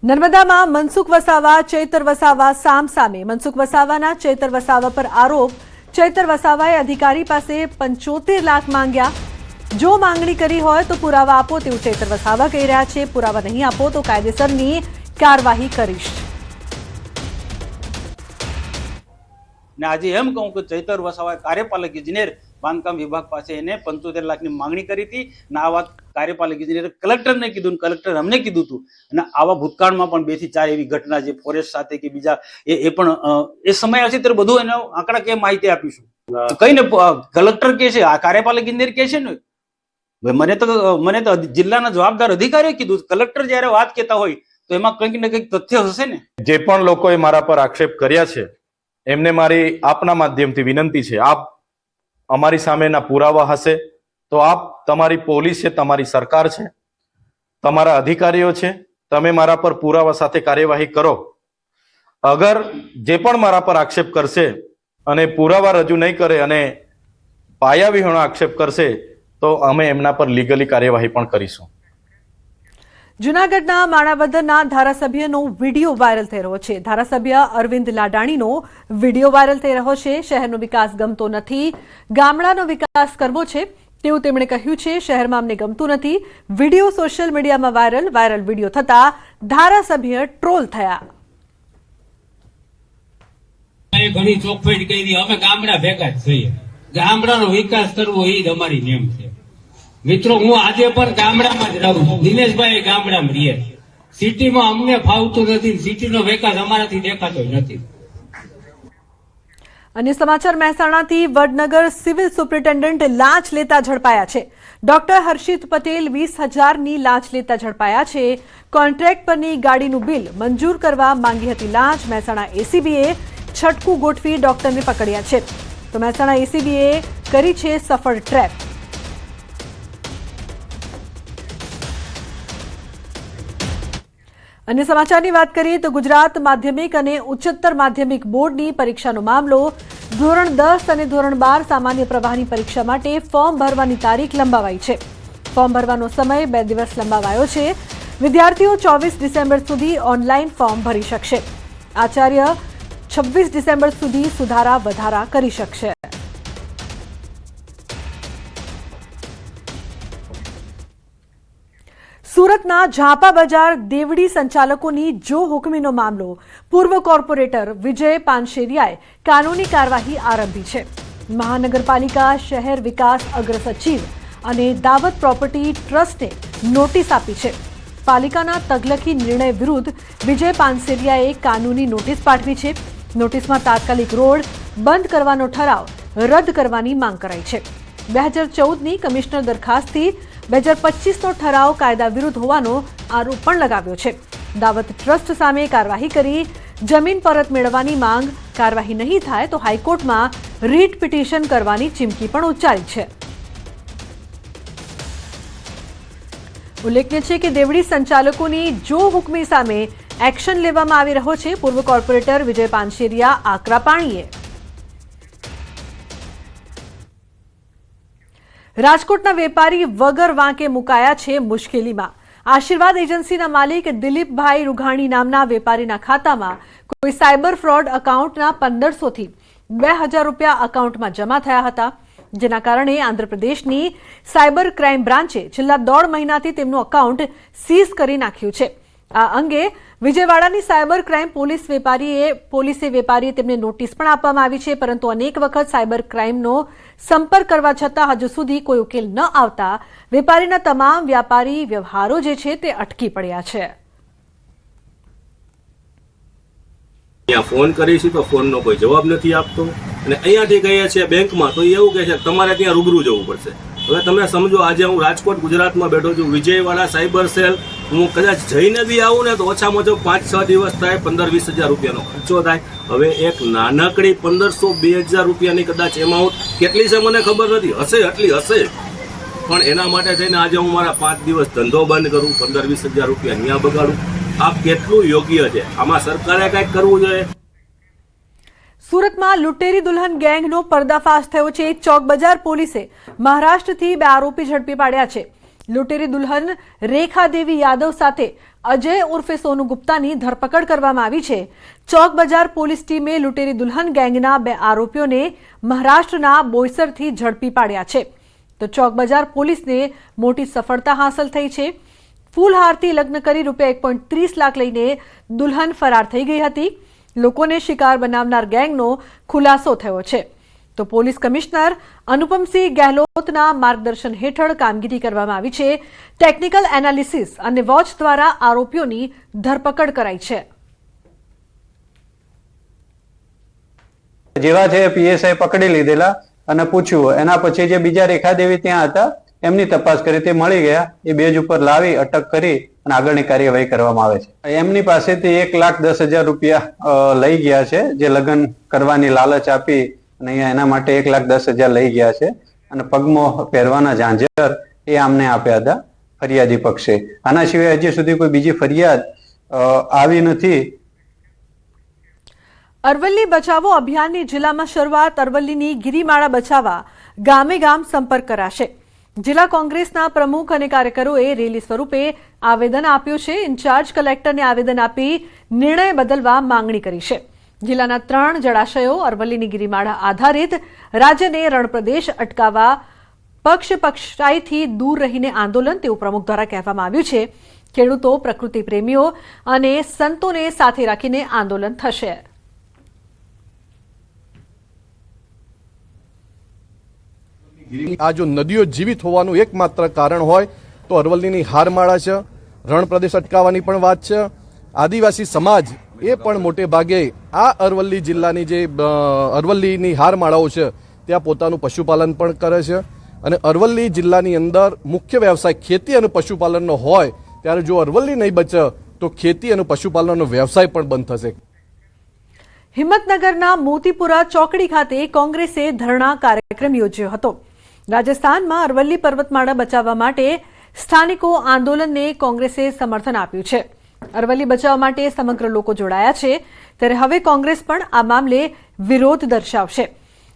નર્મદામાં મનસુખ વસાવા ચૈતર વસાવા સામસામે મનસુખ વસાવાના ચૈતર વસાવા પર આરોપ ચૈતર વસાવાએ અધિકારી પાસે 75 લાખ માંગ્યા જો માંગણી કરી હોય તો પુરાવા આપો તેવું ચૈતર વસાવા કહી રહ્યા છે પુરાવા નહીં આપો તો કાયદેસરની કાર્યવાહી કરીશ ને આજે એમ કહું કે ચૈતર વસાવાએ કાર્યપાલક ઇજનેર બાંધકામ વિભાગ પાસે એને 75 લાખની માંગણી કરી હતી અને આ વાત કાર્યપાલક ઇજનેરે કલેક્ટરને કીધું, કલેક્ટર અમને કીધું હતું. અને આવા ભૂતકાળમાં પણ 2 થી 4 એવી ઘટના જે ફોરેસ્ટ સાથે કે બીજા એ પણ એ સમય આવશે ત્યારે બધું એનો આંકડાકીય માહિતી આપીશું. કઈ ને કલેક્ટર કે છે, આ કાર્યપાલક ઇજનેર કે છે ને, મને તો જિલ્લાના જવાબદાર અધિકારીએ કીધું. કલેક્ટર જયારે વાત કહેતા હોય તો એમાં કંઈક ને કંઈક તથ્ય હશે ને. જે પણ લોકોએ મારા પર આક્ષેપ કર્યા છે એમને મારી આપના માધ્યમથી વિનંતી છે, આપ અમારી સામેના પુરાવા હશે તો આપ, તમારી પોલીસ છે, તમારી સરકાર છે, તમારા અધિકારીઓ છે, તમે મારા પર પુરાવા સાથે કાર્યવાહી કરો. અગર જે પણ મારા પર આક્ષેપ કરશે અને પુરાવા રજૂ નહીં કરે અને પાયાવિહોણો આક્ષેપ કરશે તો અમે એમના પર લીગલી કાર્યવાહી પણ કરીશું. જૂનાગઢના માણાવદરના ધારાસભ્યનો વિડીયો વાયરલ થઈ રહ્યો છે. ધારાસભ્ય અરવિંદ લાડાણીનો વિડીયો વાયરલ થઈ રહ્યો છે. શહેરનો વિકાસ ગમતો નથી, ગામડાનો વિકાસ કરવો છે તેવું તેમણે કહ્યું છે. શહેરમાં અમને ગમતું નથી. વિડીયો સોશિયલ મીડિયામાં વાયરલ વિડીયો થતા ધારાસભ્ય ટ્રોલ થયા. ઘણી ચોખવટ કરી, અમે ગામડા ભેગા જ છીએ, ગામડાનો વિકાસ કરવો એ જ અમારી નેમ છે. મિત્રો, હું આજે પણ ગામડામાં જ રહું છું. દિનેશભાઈ ગામડામાં રહીએ. સિટીમાં અમને ફાવતું નથી, સિટીનો વિકાસ અમારાથી દેખાતો નથી. અન્ય સમાચાર મહેસાણાથી વડનગર સિવિલ સુપ્રિન્ટેન્ડન્ટ લાંચ લેતા ઝડપાયા છે. ડોક્ટર હર્ષિત પટેલ 20,000ની લાંચ લેતા ઝડપાયા છે. કોન્ટ્રાક્ટ પરની ગાડીનું બિલ મંજૂર કરવા માંગી હતી લાંચ. મહેસાણા એસીબીએ છટકું ગોઠવી ડોક્ટરને પકડ્યા છે. તો મહેસાણા એસીબીએ કરી છે સફળ ટ્રેપ. અન્ય સમાચારની વાત કરીએ તો ગુજરાત માધ્યમિક અને ઉચ્ચતર માધ્યમિક બોર્ડની પરીક્ષાનો મામલો. ધોરણ 10 અને ધોરણ 12 સામાન્ય પ્રવાહની પરીક્ષા માટે ફોર્મ ભરવાની તારીખ લંબાવાઈ છે. ફોર્મ ભરવાનો સમય 2 દિવસ લંબાવાયો છે. વિદ્યાર્થીઓ 24 ડિસેમ્બર સુધી ઓનલાઈન ફોર્મ ભરી શકશે. આચાર્ય 26 ડિસેમ્બર સુધી સુધારા વધારા કરી શકશે. સુરતના ઝાપા બજાર દેવડી સંચાલકોની જો હુકમીનો મામલો. પૂર્વ કોર્પોરેટર વિજય પાનશેરિયાએ કાનૂની કાર્યવાહી આરંભી છે. મહાનગરપાલિકા, શહેર વિકાસ અગ્ર સચિવ અને દાવત પ્રોપર્ટી ટ્રસ્ટને નોટિસ આપી છે. પાલિકાના તગલકી નિર્ણય વિરુદ્ધ વિજય પાનશેરિયાએ કાનૂની નોટિસ પાઠવી છે. નોટિસમાં તાત્કાલિક રોડ બંધ કરવાનો ઠરાવ રદ કરવાની માંગ કરાઈ છે. 2014ની કમિશનર દરખાસ્તથી 2025નો ઠરાવ કાયદા વિરુદ્ધ હોવાનો આરોપ પણ લગાવ્યો છે. દાવત ટ્રસ્ટ સામે કાર્યવાહી કરી જમીન પરત મેળવવાની માંગ. કાર્યવાહી નહીં થાય તો હાઈકોર્ટમાં રીટ પિટિશન કરવાની ચીમકી પણ ઉચ્ચારી છે. ઉલ્લેખનીય છે કે દેવડી સંચાલકોની જો હુકમી સામે એક્શન લેવામાં આવી રહ્યો છે. પૂર્વ કોર્પોરેટર વિજય પાનશેરિયા આકરા પાણીએ. રાજકોટના વેપારી વગર વાંકે મુકાયા છે મુશ્કેલીમાં. આશીર્વાદ એજન્સીના માલિક દિલીપભાઈ રૂઘાણી નામના વેપારીના ખાતામાં કોઈ સાયબર ફ્રોડ એકાઉન્ટના 1500 થી 2000 રૂપિયા એકાઉન્ટમાં જમા થયા હતા, જેના કારણે આંધ્રપ્રદેશની સાયબર ક્રાઇમ બ્રાન્ચે છેલ્લા 1.5 મહિનાથી તેમનું એકાઉન્ટ સીઝ કરી નાખ્યું છે. આ અંગે વિજયવાડાની સાયબર ક્રાઇમ પોલીસે વેપારીએ તેમને નોટિસ પણ આપવામાં આવી છે, પરંતુ અનેક વખત સાયબર ક્રાઇમનો સંપર્ક કરવા છતાં હજુ સુધી કોઈ ઉકેલ ન આવતા વેપારીના તમામ વ્યાપારી વ્યવહારો જે છે તે અટકી પડ્યા છે. ત્યાં ફોન કરીશું તો ફોનનો કોઈ જવાબ નથી આપતો અને અહીંયાથી કહીએ છીએ બેંકમાં તો એવું કહે છે તમારે ત્યાં રૂબરૂ જવું પડશે. હવે તમે સમજો, આજે હું રાજકોટ ગુજરાતમાં બેઠો છું, વિજયવાડા સાયબર સેલ હું કદાચ જઈને બી આવું ને તો ઓછામાં ઓછો 5-6 દિવસ થાય, 15-20 હજાર રૂપિયાનો ખર્ચો થાય. હવે એક નાનકડી 1500-2000 રૂપિયાની કદાચ એમાઉન્ટ કેટલી છે મને ખબર નથી, હશે એટલી હશે, પણ એના માટે થઈને આજે હું મારા 5 દિવસ ધંધો બંધ કરું, 15-20 હજાર રૂપિયા ત્યાં બગાડું. આ કેટલું યોગ્ય છે? આમાં સરકારે કંઈક કરવું જોઈએ. સુરતમાં લૂંટેરી દુલ્હન ગેંગનો પર્દાફાશ થયો છે. ચોક બજાર પોલીસે મહારાષ્ટ્રથી 2 આરોપી ઝડપી પાડ્યા છે. લૂંટેરી દુલ્હન રેખા દેવી યાદવ સાથે અજય ઉર્ફે સોનુ ગુપ્તાની ધરપકડ કરવામાં આવી છે. ચોક બજાર પોલીસ ટીમે લૂંટેરી દુલ્હન ગેંગના 2 આરોપીઓને મહારાષ્ટ્રના બોઈસરથી ઝડપી પાડ્યા છે. તો ચોક બજાર પોલીસને મોટી સફળતા હાંસલ થઈ છે. ફૂલહારથી લગ્ન કરી રૂપિયા 1.30 લાખ લઈને દુલ્હન ફરાર થઈ ગઈ હતી. લોકોને શિકાર બનાવનાર ગેંગનો ખુલાસો થયો છે. તો પોલીસ કમિશનર અનુપમસિંહ ગહેલોતના માર્ગદર્શન હેઠળ કામગીરી કરવામાં આવી છે. ટેકનિકલ એનાલિસિસ અને વોચ દ્વારા આરોપીઓની ધરપકડ કરાઈ છે. જેવા છે પીએસઆઈ પકડી લીધેલા અને પૂછ્યું. એના પછી જે બીજા રેખાદેવી ત્યાં હતા એમની તપાસ કરી, તે મળી ગયા. એ બેજ ઉપર લાવી અટક કરી અને આગળની કાર્યવાહી કરવામાં આવે છે. એમની પાસેથી 1,10,000 રૂપિયા લઈ ગયા છે, જે લગ્ન કરવાની લાલચ આપી અને અહીંયા એના માટે 1,10,000 લઈ ગયા છે. અને પગમાં પહેરવાના ઝાંઝર એ આમને આપ્યા હતા ફરિયાદી પક્ષે. આના સિવાય હજી સુધી કોઈ બીજી ફરિયાદ આવી નથી. અરવલ્લી બચાવો અભિયાનની જિલ્લામાં શરૂઆત. અરવલ્લીની ગિરિમાળા બચાવવા ગામે ગામ સંપર્ક કરાશે. જિલ્લા કોંગ્રેસના પ્રમુખ અને કાર્યકરોએ રેલી સ્વરૂપે આવેદન આપ્યું છે. ઇન્ચાર્જ કલેક્ટરને આવેદન આપી નિર્ણય બદલવા માંગણી કરી છે. જિલ્લાના 3 જળાશયો અરવલ્લીની ગિરિમાળા આધારિત રાજ્યને રણપ્રદેશ અટકાવવા પક્ષાઈથી દૂર રહીને આંદોલન, તેવું પ્રમુખ દ્વારા કહેવામાં આવ્યું છે. ખેડૂતો, પ્રકૃતિ પ્રેમીઓ અને સંતોને સાથે રાખીને આંદોલન થશે. આ જો નદીઓ જીવિત હોવાનું એકમાત્ર કારણ હોય તો અરવલ્લીની હારમાળા છે. રણ પ્રદેશ અટકાવવાની પણ વાત છે. આદિવાસી સમાજ એ પણ મોટે ભાગે આ અરવલ્લી જિલ્લાની જે અરવલ્લીની હારમાળાઓ છે ત્યાં પોતાનું પશુપાલન પણ કરે છે. અને અરવલ્લી જિલ્લાની અંદર મુખ્ય વ્યવસાય ખેતી અને પશુપાલનનો હોય ત્યારે જો અરવલ્લી નહીં બચે તો ખેતી અને પશુપાલનનો વ્યવસાય પણ બંધ થશે. હિંમતનગરના મોતીપુરા ચોકડી ખાતે કોંગ્રેસે ધરણા કાર્યક્રમ યોજ્યો હતો. રાજસ્થાનમાં અરવલ્લી પર્વતમાળા બચાવવા માટે સ્થાનિકો આંદોલનને કોંગ્રેસે સમર્થન આપ્યું છે. અરવલ્લી બચાવવા માટે સમગ્ર લોકો જોડાયા છે. ત્યારે હવે કોંગ્રેસ પણ આ મામલે વિરોધ દર્શાવશે.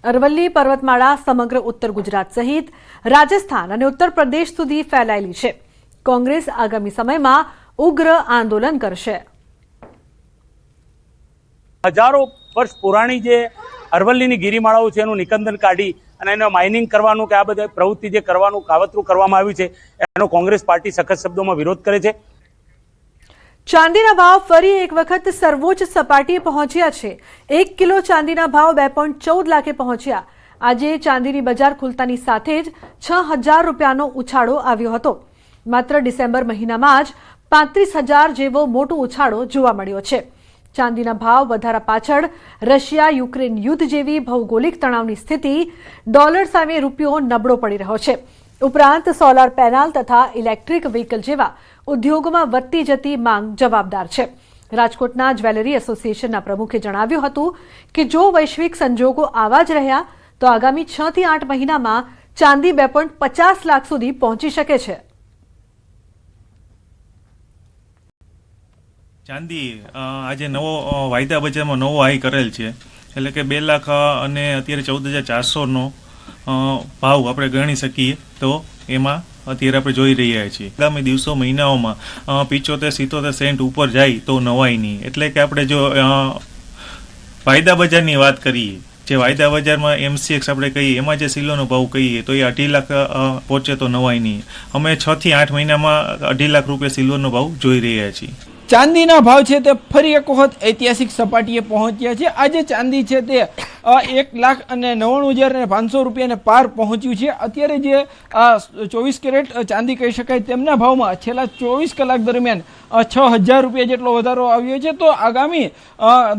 અરવલ્લી પર્વતમાળા સમગ્ર ઉત્તર ગુજરાત સહિત રાજસ્થાન અને ઉત્તર પ્રદેશ સુધી ફેલાયેલી છે. કોંગ્રેસ આગામી સમયમાં ઉગ્ર આંદોલન કરશે. હજારો વર્ષ પુરાણી જે અરવલ્લીની ગિરિમાળાઓ છે એનું નિકંદન કાઢી અને એનો માઇનિંગ કરવાનું કે આ બધી પ્રવૃત્તિ જે કરવાનું કાવતરું કરવામાં આવ્યું છે એનો કોંગ્રેસ પાર્ટી સખત શબ્દોમાં વિરોધ કરે છે. ચાંદીના ભાવ ફરી એક વખત સર્વોચ્ચ સપાટીએ પહોંચ્યા છે. 1 કિલો ચાંદીના ભાવ 2.14 લાખે પહોંચ્યા. આજે ચાંદીની બજાર ખુલતાની સાથે જ 6,000 રૂપિયાનો ઉછાળો આવ્યો હતો. માત્ર ડિસેમ્બર મહિનામાં જ 35,000 જેવો મોટો ઉછાળો જોવા મળ્યો છે. ચાંદીના ભાવ વધારા પાછળ રશિયા યુક્રેન યુદ્ધ જેવી ભૌગોલિક તણાવની સ્થિતિ, ડોલર સામે રૂપિયો નબળો પડી રહ્યો છે. ઉપરાંત સોલાર પેનલ તથા ઇલેક્ટ્રિક વ્હીકલ જેવા ઉદ્યોગોમાં વધતી જતી માંગ જવાબદાર છે. રાજકોટના જ્વેલરી એસોસિએશનના પ્રમુખે જણાવ્યું હતું કે જો વૈશ્વિક સંજોગો આવા જ રહ્યા તો આગામી 6 થી 8 મહિનામાં ચાંદી 2.50 લાખ સુધી પહોંચી શકે છે. ચાંદી આજે નવો વાયદા બજારમાં નવો હાઈ કરેલ છે, એટલે કે 2 લાખ અને અત્યારે 14,400નો ભાવ આપણે ગણી શકીએ. તો એમાં અત્યારે આપણે જોઈ રહ્યા છીએ આગામી દિવસો મહિનાઓમાં 75-77 સેન્ટ ઉપર જાય તો નવાય નહીં. એટલે કે આપણે જો વાયદા બજારની વાત કરીએ, જે વાયદા બજારમાં MCX આપણે કહીએ એમાં જે સિલોનો ભાવ કહીએ તો એ 2.5 લાખ પહોંચે તો નવાય નહીં. અમે 6 થી 8 મહિનામાં 2.5 લાખ રૂપિયા સિલ્વરનો ભાવ જોઈ રહ્યા છીએ. ચાંદીના ભાવ છે તે ફરી એક વખત ઐતિહાસિક સપાટીએ પહોંચ્યા છે. આજે ચાંદી છે તે 1,99,500 રૂપિયાને પાર પહોંચ્યું છે. અત્યારે જે 24 કેરેટ ચાંદી કહી શકાય તેમના ભાવમાં છેલ્લા 24 કલાક દરમિયાન 6,000 રૂપિયા જેટલો વધારો આવ્યો છે. તો આગામી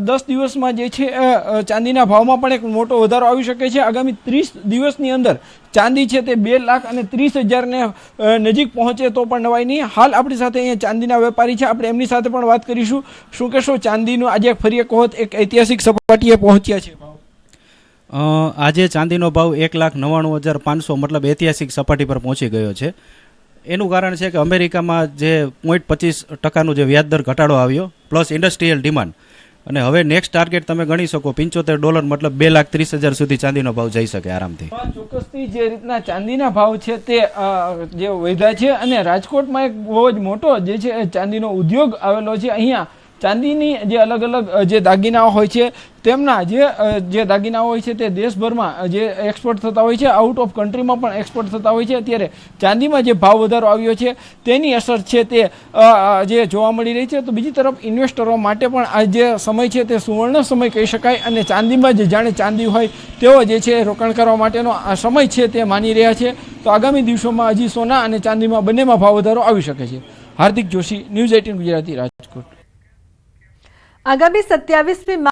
10 દિવસમાં જે છે ચાંદીના ભાવમાં પણ એક મોટો વધારો આવી શકે છે. આગામી 30 દિવસની અંદર ચાંદી છે તે 2,30,000ને નજીક પહોંચે તો પણ નવાય નહીં. હાલ આપણી સાથે અહીંયા ચાંદીના વેપારી છે, આપણે એમની સાથે પણ વાત કરીશું. શું કહેશો, ચાંદીનો આજે ફરી એક વખત એક ઐતિહાસિક સપાટીએ પહોંચ્યા છે? આજે ચાંદીનો ભાવ 1,99,500 મતલબ ઐતિહાસિક સપાટી પર પહોંચી ગયો છે. એનું કારણ છે કે અમેરિકામાં જે 0.25% જે વ્યાજદર ઘટાડો આવ્યો પ્લસ ઇન્ડસ્ટ્રીયલ ડિમાન્ડ અને હવે નેક્સ્ટ ટાર્ગેટ તમે ગણી શકો $75 મતલબ 2,30,000 સુધી ચાંદીનો ભાવ જઈ શકે આરામથી. ચોક્કસથી જે રીતના ચાંદીના ભાવ છે તે જે વધ્યા છે અને રાજકોટમાં એક બહુ જ મોટો જે છે ચાંદીનો ઉદ્યોગ આવેલો છે. અહીંયા ચાંદીની જે અલગ અલગ જે દાગીનાઓ હોય છે તેમના જે દાગીનાઓ હોય છે તે દેશભરમાં જે એક્સપોર્ટ થતા હોય છે, આઉટ ઓફ કન્ટ્રીમાં પણ એક્સપોર્ટ થતા હોય છે. અત્યારે ચાંદીમાં જે ભાવ વધારો આવ્યો છે તેની અસર છે તે જે જોવા મળી રહી છે. તો બીજી તરફ ઇન્વેસ્ટરો માટે પણ આ જે સમય છે તે સુવર્ણ સમય કહી શકાય અને ચાંદીમાં જે જાણે ચાંદી હોય તેવો જે છે રોકાણ કરવા માટેનો આ સમય છે તે માની રહ્યા છે. તો આગામી દિવસોમાં હજી સોના અને ચાંદીમાં બંનેમાં ભાવ વધારો આવી શકે છે. હાર્દિક જોશી, ન્યૂઝ 18 ગુજરાતી, રાજકોટ. આગામી 27મી